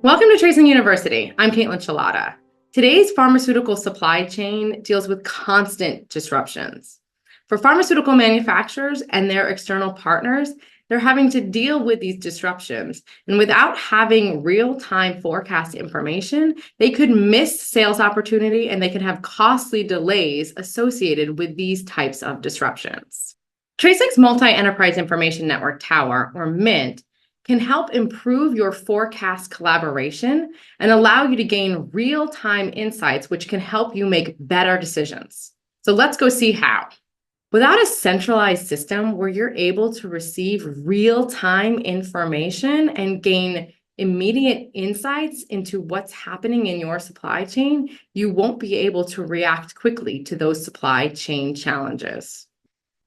Welcome to Tracing University. I'm Caitlin Shalata. Today's pharmaceutical supply chain deals with constant disruptions. For pharmaceutical manufacturers and their external partners, they're having to deal with these disruptions. And without having real-time forecast information, they could miss sales opportunity and they can have costly delays associated with these types of disruptions. TraceLink's Multi-Enterprise Information Network Tower, or MINT, can help improve your forecast collaboration and allow you to gain real-time insights, which can help you make better decisions. So let's go see how. Without a centralized system where you're able to receive real-time information and gain immediate insights into what's happening in your supply chain, you won't be able to react quickly to those supply chain challenges.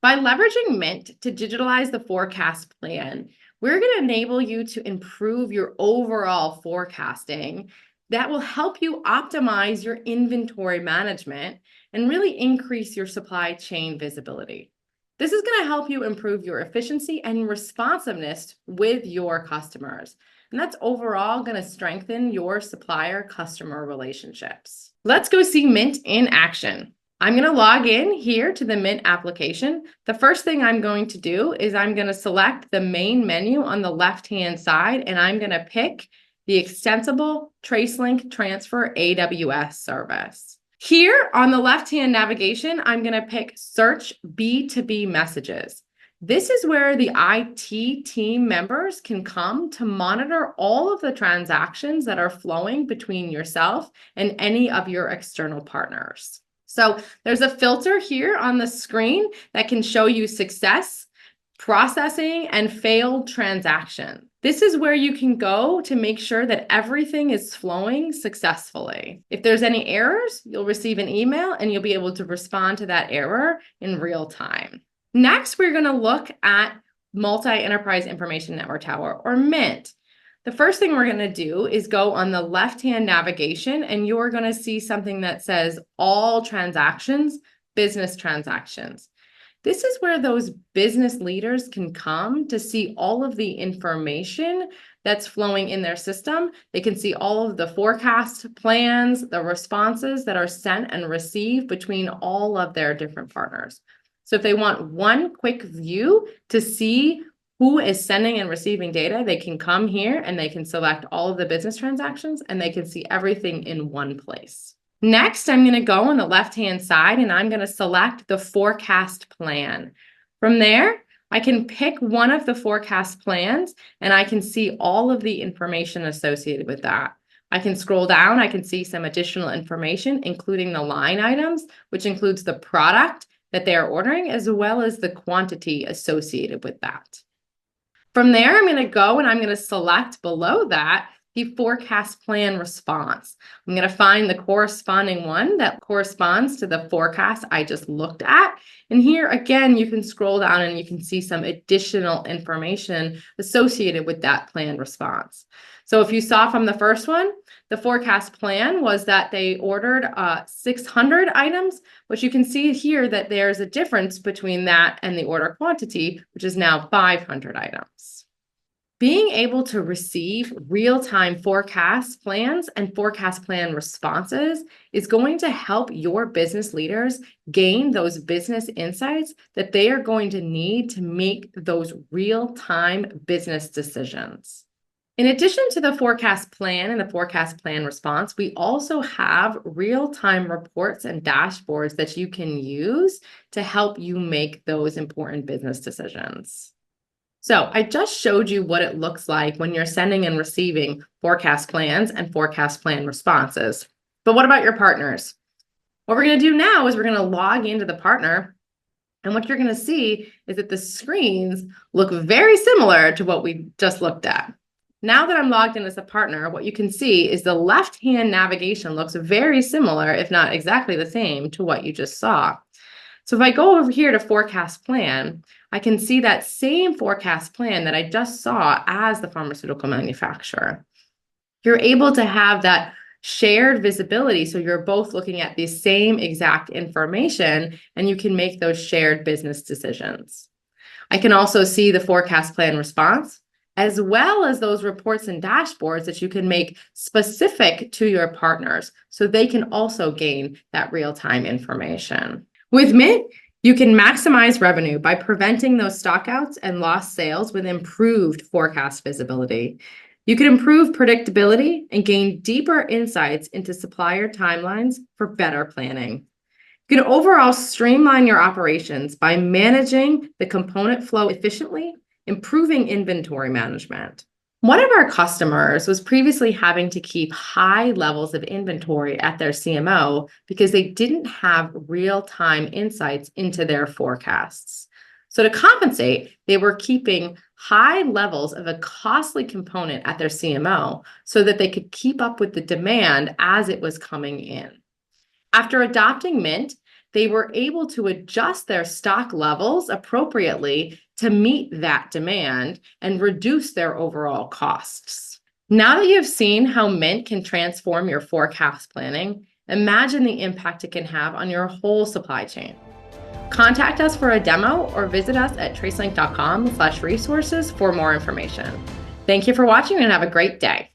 By leveraging Mint to digitalize the forecast plan, we're going to enable you to improve your overall forecasting that will help you optimize your inventory management and really increase your supply chain visibility. This is going to help you improve your efficiency and responsiveness with your customers. And that's overall going to strengthen your supplier-customer relationships. Let's go see Mint in action. I'm going to log in here to the Mint application. The first thing I'm going to do is I'm going to select the main menu on the left-hand side, and I'm going to pick the extensible TraceLink Transfer AWS service. Here on the left-hand navigation, I'm going to pick Search B2B Messages. This is where the IT team members can come to monitor all of the transactions that are flowing between yourself and any of your external partners. So there's a filter here on the screen that can show you success, processing, and failed transaction. This is where you can go to make sure that everything is flowing successfully. If there's any errors, you'll receive an email and you'll be able to respond to that error in real time. Next, we're going to look at Multi-Enterprise Information Network Tower, or MINT. The first thing we're going to do is go on the left-hand navigation, and you're going to see something that says all transactions, business transactions. This is where those business leaders can come to see all of the information that's flowing in their system. They can see all of the forecast plans, the responses that are sent and received between all of their different partners. So if they want one quick view to see who is sending and receiving data, they can come here and they can select all of the business transactions and they can see everything in one place. Next, I'm going to go on the left-hand side and I'm going to select the forecast plan. From there, I can pick one of the forecast plans and I can see all of the information associated with that. I can scroll down, I can see some additional information, including the line items, which includes the product that they are ordering, as well as the quantity associated with that. From there, I'm going to go and I'm going to select below that the forecast plan response. I'm going to find the corresponding one that corresponds to the forecast I just looked at. And here again, you can scroll down and you can see some additional information associated with that plan response. So if you saw from the first one, the forecast plan was that they ordered 600 items, but you can see here that there's a difference between that and the order quantity, which is now 500 items. Being able to receive real-time forecast plans and forecast plan responses is going to help your business leaders gain those business insights that they are going to need to make those real-time business decisions. In addition to the forecast plan and the forecast plan response, we also have real-time reports and dashboards that you can use to help you make those important business decisions. So I just showed you what it looks like when you're sending and receiving forecast plans and forecast plan responses. But what about your partners? What we're going to do now is we're going to log into the partner. And what you're going to see is that the screens look very similar to what we just looked at. Now that I'm logged in as a partner, what you can see is the left-hand navigation looks very similar, if not exactly the same, to what you just saw. So if I go over here to forecast plan, I can see that same forecast plan that I just saw as the pharmaceutical manufacturer. You're able to have that shared visibility, so you're both looking at the same exact information and you can make those shared business decisions. I can also see the forecast plan response. as well as those reports and dashboards that you can make specific to your partners so they can also gain that real-time information. With Mint, you can maximize revenue by preventing those stockouts and lost sales with improved forecast visibility. You can improve predictability and gain deeper insights into supplier timelines for better planning. You can overall streamline your operations by managing the component flow efficiently, improving inventory management. One of our customers was previously having to keep high levels of inventory at their CMO because they didn't have real-time insights into their forecasts. So to compensate, they were keeping high levels of a costly component at their CMO so that they could keep up with the demand as it was coming in. After adopting Mint, they were able to adjust their stock levels appropriately to meet that demand and reduce their overall costs. Now that you've seen how Mint can transform your forecast planning, imagine the impact it can have on your whole supply chain. Contact us for a demo or visit us at tracelink.com/resources for more information. Thank you for watching and have a great day.